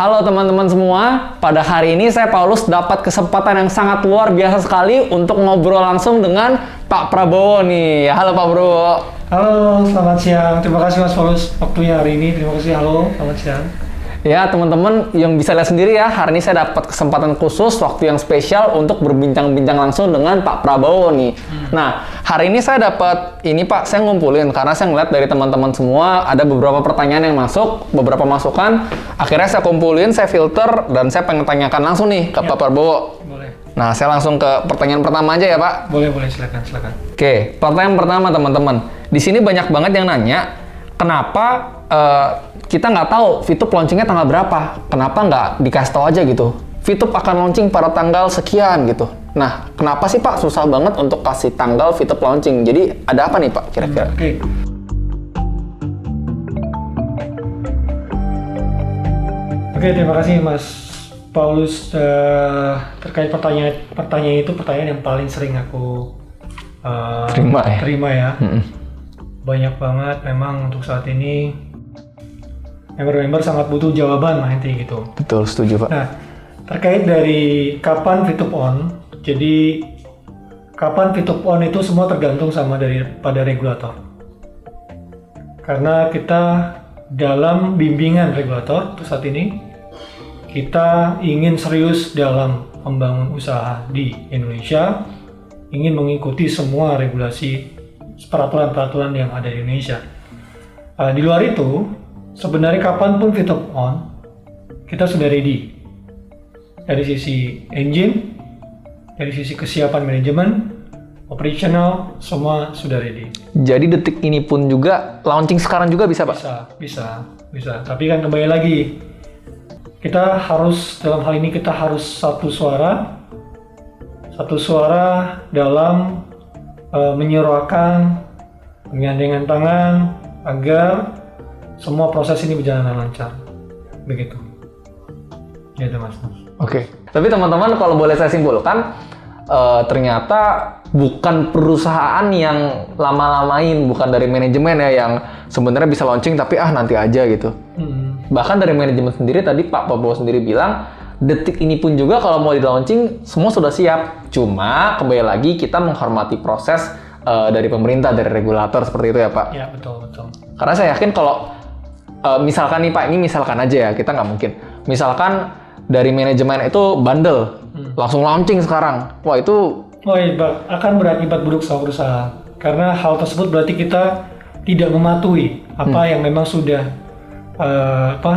Halo teman-teman semua, pada hari ini saya Paulus dapat kesempatan yang sangat luar biasa sekali untuk ngobrol langsung dengan Pak Prabowo nih. Halo Pak Prabowo. Halo, selamat siang. Terima kasih Mas Paulus waktunya hari ini. Terima kasih. Halo, selamat siang. Ya teman-teman yang bisa lihat sendiri ya, hari ini saya dapat kesempatan khusus, waktu yang spesial untuk berbincang-bincang langsung dengan Pak Prabowo nih. Nah, hari ini saya dapat ini Pak, saya ngumpulin karena saya ngeliat dari teman-teman semua ada beberapa pertanyaan yang masuk, beberapa masukan. Akhirnya saya kumpulin, saya filter, dan saya pengen tanyakan langsung nih ke Pak Prabowo. Boleh. Nah, saya langsung ke pertanyaan pertama aja ya Pak. Boleh, silakan. Oke, pertanyaan pertama teman-teman. Di sini banyak banget yang nanya, kenapa kita nggak tahu VTube launchingnya tanggal berapa? Kenapa nggak dikasih tahu aja gitu? VTube akan launching pada tanggal sekian gitu. Nah, kenapa sih Pak susah banget untuk kasih tanggal VTube launching? Jadi ada apa nih Pak kira-kira? Oke, terima kasih Mas Paulus terkait pertanyaan itu pertanyaan yang paling sering aku terima ya. Banyak banget memang untuk saat ini member-member sangat butuh jawaban lah intinya gitu. Betul, setuju Pak. Nah, terkait dari kapan VTube on, jadi kapan VTube on itu semua tergantung pada regulator. Karena kita dalam bimbingan regulator untuk saat ini, kita ingin serius dalam membangun usaha di Indonesia, ingin mengikuti semua regulasi peraturan-peraturan yang ada di Indonesia. Di luar itu, sebenarnya kapanpun VTube on, kita sudah ready. Dari sisi engine, dari sisi kesiapan manajemen, operational, semua sudah ready. Jadi detik ini pun juga, launching sekarang juga bisa Pak? Bisa. Tapi kan kembali lagi, dalam hal ini kita harus satu suara dalam menyuarakan penggandingan tangan agar semua proses ini berjalan lancar. Begitu. Gitu Mas. Oke. Tapi teman-teman kalau boleh saya simpulkan, ternyata bukan perusahaan yang lama-lamain, bukan dari manajemen ya yang sebenarnya bisa launching tapi nanti aja gitu. Bahkan dari manajemen sendiri tadi Pak Prabowo sendiri bilang, detik ini pun juga kalau mau di launching semua sudah siap. Cuma kembali lagi kita menghormati proses dari pemerintah, dari regulator seperti itu ya Pak. Ya betul. Karena saya yakin kalau misalkan nih Pak, ini misalkan aja ya, kita nggak mungkin. Misalkan dari manajemen itu bandel, langsung launching sekarang. Wah itu akan berakibat buruk sama perusahaan. Karena hal tersebut berarti kita tidak mematuhi apa yang memang sudah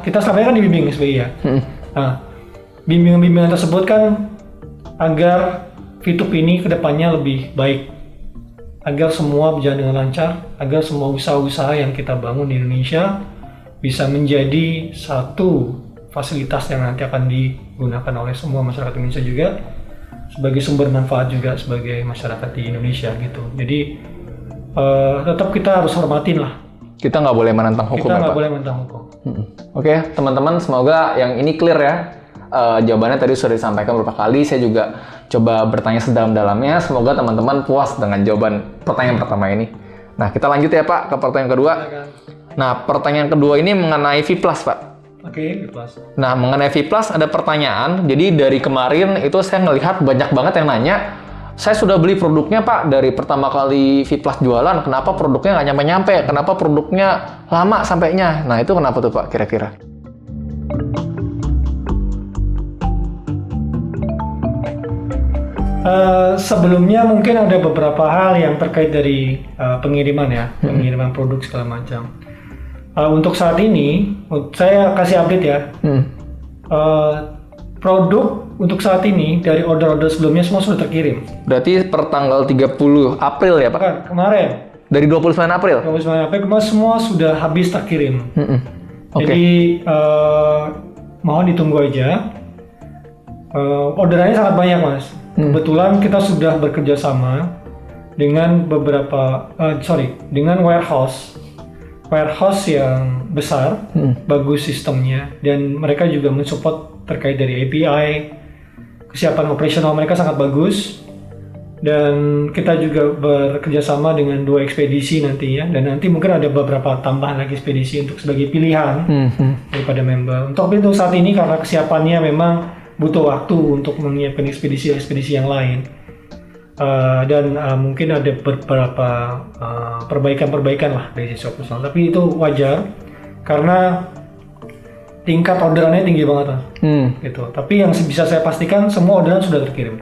kita selama ini kan dibimbing SBI ya. Nah, bimbingan tersebut kan agar VTube ini kedepannya lebih baik, agar semua berjalan dengan lancar, agar semua usaha-usaha yang kita bangun di Indonesia bisa menjadi satu fasilitas yang nanti akan digunakan oleh semua masyarakat Indonesia juga, sebagai sumber manfaat juga sebagai masyarakat di Indonesia gitu. Jadi tetap kita harus hormatin lah. Kita nggak boleh menentang hukum. Kita nggak boleh menentang hukum. Oke, teman-teman, semoga yang ini clear ya. Jawabannya tadi sudah disampaikan beberapa kali. Saya juga coba bertanya sedalam-dalamnya. Semoga teman-teman puas dengan jawaban pertanyaan pertama ini. Nah, kita lanjut ya Pak ke pertanyaan kedua. Nah, pertanyaan kedua ini mengenai V Plus Pak. Oke, V Plus. Nah, mengenai V Plus ada pertanyaan. Jadi dari kemarin itu saya ngelihat banyak banget yang nanya, saya sudah beli produknya Pak dari pertama kali V Plus jualan, kenapa produknya nggak nyampe-nyampe? Kenapa produknya lama sampainya? Nah, itu kenapa tuh Pak kira-kira? Sebelumnya mungkin ada beberapa hal yang terkait dari pengiriman ya, pengiriman produk segala macam. Untuk saat ini, saya kasih update ya. Produk untuk saat ini dari order-order sebelumnya semua sudah terkirim. Berarti per tanggal 30 April ya Pak? Bukan, kemarin. Dari 29 April? 29 April kemarin semua sudah habis terkirim. Jadi mohon ditunggu aja. Orderannya sangat banyak Mas. Kebetulan kita sudah bekerja sama dengan dengan warehouse yang besar, bagus sistemnya, dan mereka juga mensupport terkait dari API, kesiapan operasional mereka sangat bagus, Dan kita juga bekerja sama dengan 2 ekspedisi nantinya, dan nanti mungkin ada beberapa tambahan lagi ekspedisi untuk sebagai pilihan daripada member. Untuk saat ini karena kesiapannya memang butuh waktu untuk menyiapkan ekspedisi-ekspedisi yang lain. Dan mungkin ada beberapa perbaikan-perbaikan lah dari sisi operasional, tapi itu wajar karena tingkat orderannya tinggi banget lah. Gitu. Tapi yang bisa saya pastikan semua orderan sudah terkirim.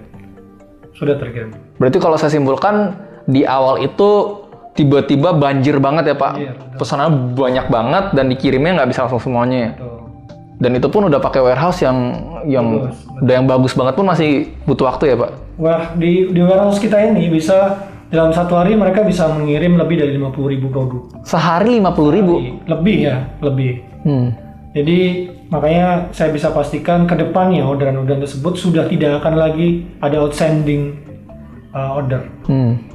Berarti kalau saya simpulkan di awal itu tiba-tiba banjir banget ya Pak. Iya, pesanan banyak banget dan dikirimnya nggak bisa langsung semuanya ya. Betul. Dan itu pun udah pakai warehouse yang udah yang bagus banget pun masih butuh waktu ya Pak. Wah, di warehouse kita ini bisa dalam 1 hari mereka bisa mengirim lebih dari 50.000 produk. Sehari 50.000? Lebih ya, lebih. Jadi makanya saya bisa pastikan ke depannya orderan-orderan tersebut sudah tidak akan lagi ada outstanding order.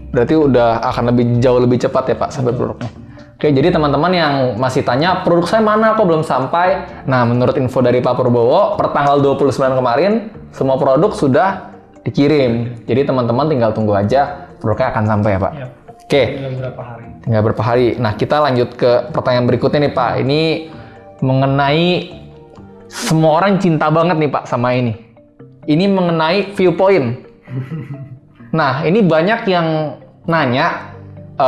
Berarti udah akan jauh lebih cepat ya Pak sampai produknya. Oke, jadi teman-teman yang masih tanya produk saya mana kok belum sampai. Nah, menurut info dari Pak Purbowo, per tanggal 29 kemarin semua produk sudah dikirim. Jadi teman-teman tinggal tunggu aja produknya akan sampai ya Pak. Ya. Oke. Tinggal berapa hari. Nah, kita lanjut ke pertanyaan berikutnya nih Pak. Ini mengenai semua orang cinta banget nih Pak sama ini. Ini mengenai viewpoint. Nah, ini banyak yang nanya,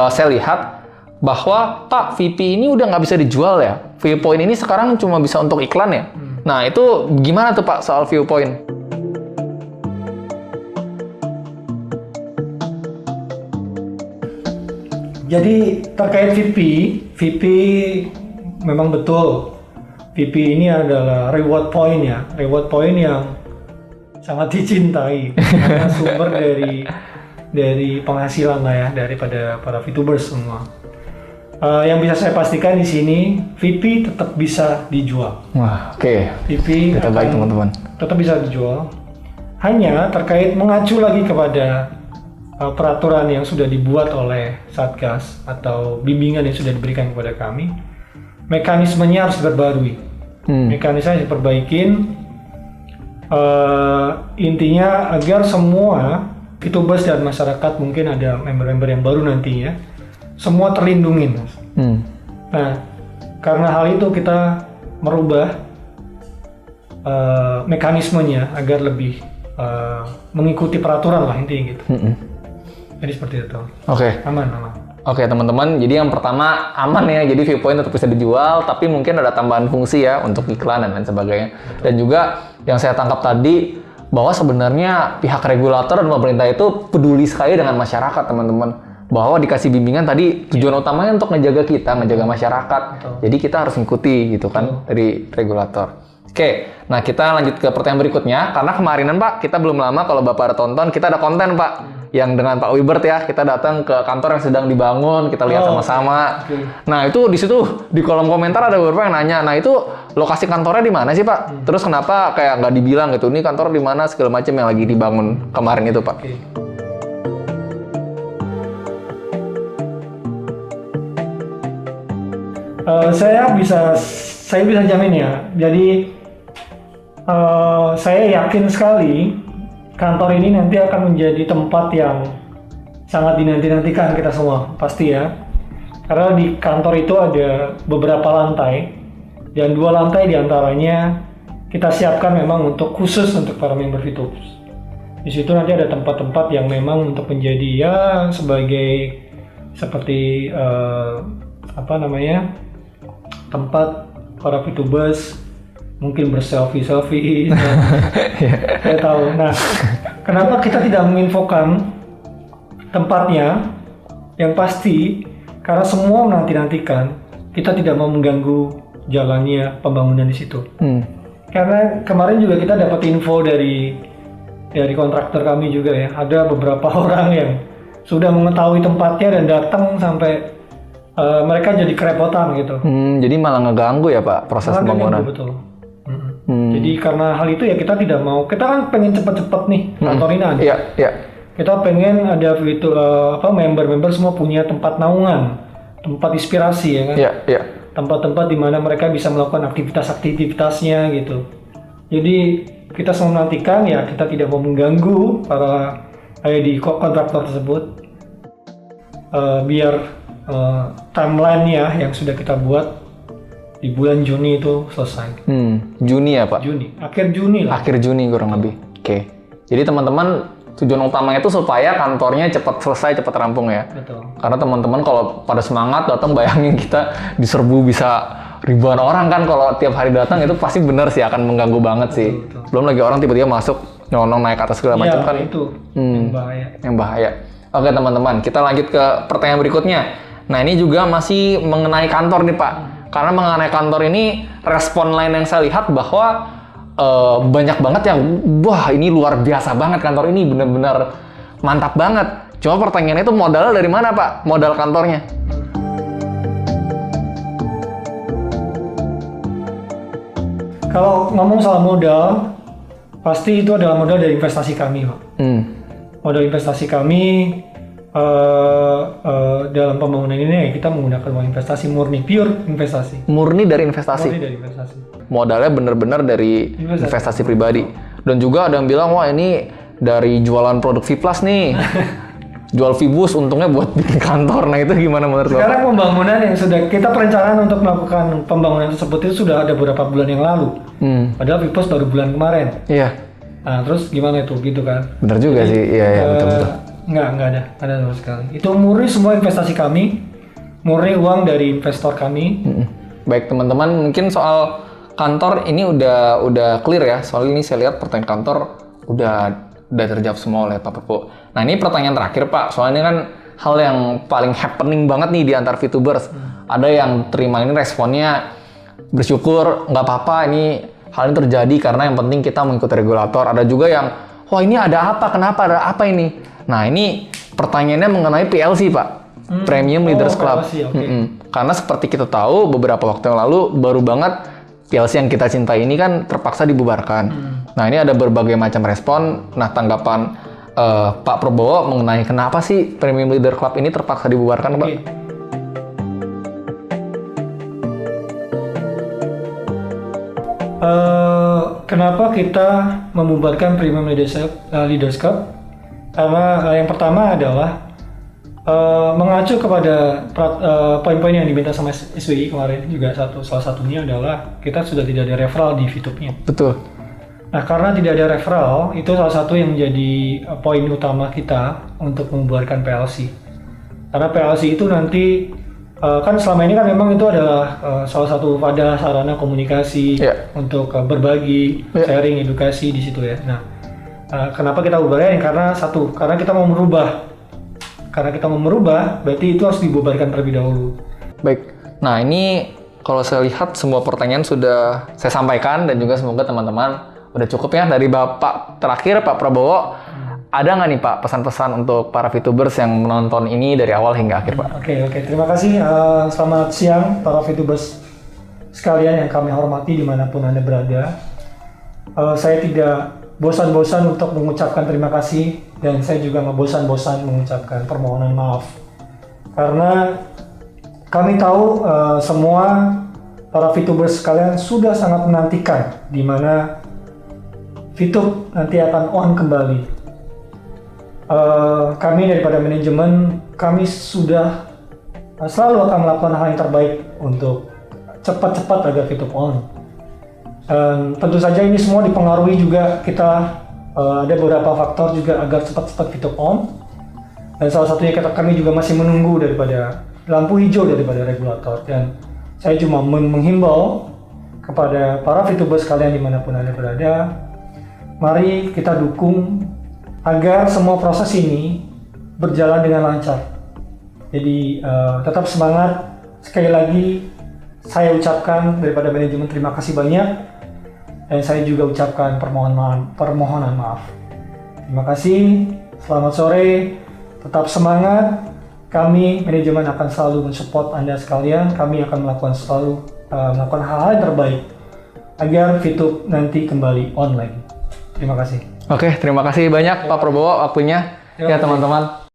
saya lihat bahwa Pak VP ini udah nggak bisa dijual ya. Viewpoint ini sekarang cuma bisa untuk iklan ya. Nah, itu gimana tuh Pak soal viewpoint? Jadi terkait VP memang betul. VP ini adalah reward point ya, reward point yang sangat dicintai karena sumber dari penghasilan lah ya daripada para VTubers semua. Yang bisa saya pastikan di sini VP tetap bisa dijual. Wah, oke. VP kita baik teman-teman. Tetap bisa dijual. Hanya terkait mengacu lagi kepada peraturan yang sudah dibuat oleh Satgas atau bimbingan yang sudah diberikan kepada kami, mekanismenya harus diperbarui. Mekanismenya diperbaikin, intinya agar semua VTubers dan masyarakat, mungkin ada member-member yang baru nantinya, semua terlindungi. Nah, karena hal itu kita merubah mekanismenya agar lebih mengikuti peraturan lah intinya gitu. Jadi seperti itu. Oke. Aman. Oke teman-teman, jadi yang pertama aman ya, jadi viewpoint tetap bisa dijual, tapi mungkin ada tambahan fungsi ya untuk iklan dan lain sebagainya. Dan juga yang saya tangkap tadi, bahwa sebenarnya pihak regulator dan pemerintah itu peduli sekali dengan masyarakat teman-teman. Bahwa dikasih bimbingan tadi tujuan utamanya untuk ngejaga kita, ngejaga masyarakat. Jadi kita harus ngikuti gitu kan dari regulator. Oke, nah kita lanjut ke pertanyaan berikutnya. Karena kemarinan Pak, kita belum lama kalau Bapak ada tonton, kita ada konten Pak. Yang dengan Pak Wibert ya, kita datang ke kantor yang sedang dibangun, kita lihat sama-sama. Nah itu di situ di kolom komentar ada beberapa yang nanya, nah itu lokasi kantornya di mana sih Pak? Terus kenapa kayak nggak dibilang gitu, ini kantor di mana segala macam yang lagi dibangun kemarin itu Pak? Saya bisa jamin ya. Jadi saya yakin sekali kantor ini nanti akan menjadi tempat yang sangat dinanti-nantikan kita semua, pasti ya. Karena di kantor itu ada beberapa lantai, dan 2 lantai diantaranya kita siapkan memang khusus untuk para member VTubers. Di situ nanti ada tempat-tempat yang memang untuk menjadi ya sebagai seperti tempat para VTubers mungkin berselfie. Saya tahu. Nah, kenapa kita tidak menginfokan tempatnya? Yang pasti karena semua menanti-nantikan, kita tidak mau mengganggu jalannya pembangunan di situ. Karena kemarin juga kita dapat info dari kontraktor kami juga ya, ada beberapa orang yang sudah mengetahui tempatnya dan datang sampai mereka jadi kerepotan gitu. Jadi malah ngeganggu ya Pak proses pembangunan. Betul. Jadi karena hal itu ya kita tidak mau. Kita kan pengen cepet-cepet nih kantor ini ada. Iya. Kita pengen ada member-member semua punya tempat naungan, tempat inspirasi ya kan. Iya. Tempat-tempat di mana mereka bisa melakukan aktivitas-aktivitasnya gitu. Jadi kita semua menantikan ya, kita tidak mau mengganggu para di kontraktor tersebut, biar timeline-nya yang sudah kita buat di bulan Juni itu selesai. Juni ya Pak? Juni, akhir Juni lah. Akhir Juni kurang lebih. Oke. Jadi teman-teman, tujuan utamanya itu supaya kantornya cepat selesai, cepat rampung ya. Betul. Karena teman-teman kalau pada semangat datang, bayangin kita diserbu bisa ribuan orang kan kalau tiap hari datang, itu pasti bener sih akan mengganggu banget sih. Betul. Belum lagi orang tiba-tiba masuk nyelonong naik ke atas segala macam kan. Itu yang bahaya. Yang bahaya. Oke teman-teman, kita lanjut ke pertanyaan berikutnya. Nah ini juga masih mengenai kantor nih Pak. Karena mengenai kantor ini, respon lain yang saya lihat bahwa banyak banget yang, wah ini luar biasa banget kantor ini, bener-bener mantap banget. Cuma pertanyaannya itu modalnya dari mana Pak? Modal kantornya? Kalau ngomong soal modal, pasti itu adalah modal dari investasi kami Pak. Modal investasi kami dalam pembangunan ini kita menggunakan uang investasi murni, pure investasi. Murni dari investasi? Murni dari investasi. Modalnya bener-bener dari investasi pribadi. Dan juga ada yang bilang, wah ini dari jualan produk Viplas nih. Jual Vibus, untungnya buat bikin kantor. Nah itu gimana menurut Bapak? Sekarang pembangunan yang sudah kita perencanaan untuk melakukan pembangunan tersebut itu sudah ada beberapa bulan yang lalu. Padahal Viplas baru bulan kemarin. Iya. Nah terus gimana itu gitu kan? Bener juga sih, iya betul-betul. Nggak ada sama sekali. Itu murni semua investasi kami, murni uang dari investor kami. Baik teman-teman, mungkin soal kantor ini udah clear ya. Soal ini saya lihat pertanyaan kantor udah terjawab semua oleh Pak Prabowo. Nah ini pertanyaan terakhir Pak, soalnya ini kan hal yang paling happening banget nih di antar VTubers. Ada yang terima ini responnya bersyukur, nggak apa-apa ini hal ini terjadi karena yang penting kita mengikuti regulator. Ada juga yang, wah ini ada apa, kenapa, ada apa ini? Nah ini pertanyaannya mengenai PLC Pak, Premium Leaders Club. PLC, okay. Karena seperti kita tahu beberapa waktu yang lalu baru banget PLC yang kita cintai ini kan terpaksa dibubarkan. Nah ini ada berbagai macam respon. Nah tanggapan Pak Prabowo mengenai kenapa sih Premium Leader Club ini terpaksa dibubarkan Pak? Kenapa kita membubarkan Premium Leaders Club? Karena yang pertama adalah mengacu kepada poin-poin yang diminta sama SBY kemarin juga salah satunya adalah kita sudah tidak ada referral di VTube-nya. Betul. Nah karena tidak ada referral itu salah satu yang menjadi poin utama kita untuk membubarkan PLC. Karena PLC itu nanti kan selama ini kan memang itu adalah salah satu wadah sarana komunikasi untuk berbagi, sharing, edukasi di situ ya. Nah kenapa kita bubarkan? Karena kita mau merubah. Karena kita mau merubah, berarti itu harus dibubarkan terlebih dahulu. Baik. Nah ini kalau saya lihat semua pertanyaan sudah saya sampaikan dan juga semoga teman-teman udah cukup ya dari Bapak terakhir Pak Prabowo. Ada nggak nih Pak pesan-pesan untuk para VTubers yang menonton ini dari awal hingga akhir Pak? Oke. Terima kasih. Selamat siang para VTubers sekalian yang kami hormati dimanapun Anda berada. Saya tidak bosan-bosan untuk mengucapkan terima kasih dan saya juga nggak bosan-bosan mengucapkan permohonan maaf karena kami tahu semua para VTubers sekalian sudah sangat menantikan di mana VTube nanti akan on kembali. Kami daripada manajemen kami sudah selalu akan melakukan hal yang terbaik untuk cepat-cepat agar VTube on. Dan tentu saja ini semua dipengaruhi juga kita ada beberapa faktor juga agar cepat-cepat VTube on. Dan salah satunya kami juga masih menunggu daripada lampu hijau daripada regulator. Dan saya cuma menghimbau kepada para VTubers sekalian dimanapun Anda berada, mari kita dukung agar semua proses ini berjalan dengan lancar. Jadi tetap semangat. Sekali lagi saya ucapkan daripada manajemen terima kasih banyak. Dan saya juga ucapkan permohonan maaf. Terima kasih, selamat sore, tetap semangat. Kami manajemen akan selalu mensupport Anda sekalian. Kami akan selalu melakukan hal-hal yang terbaik agar VTube nanti kembali online. Terima kasih. Oke, terima kasih banyak Pak Prabowo waktunya. Ya teman-teman.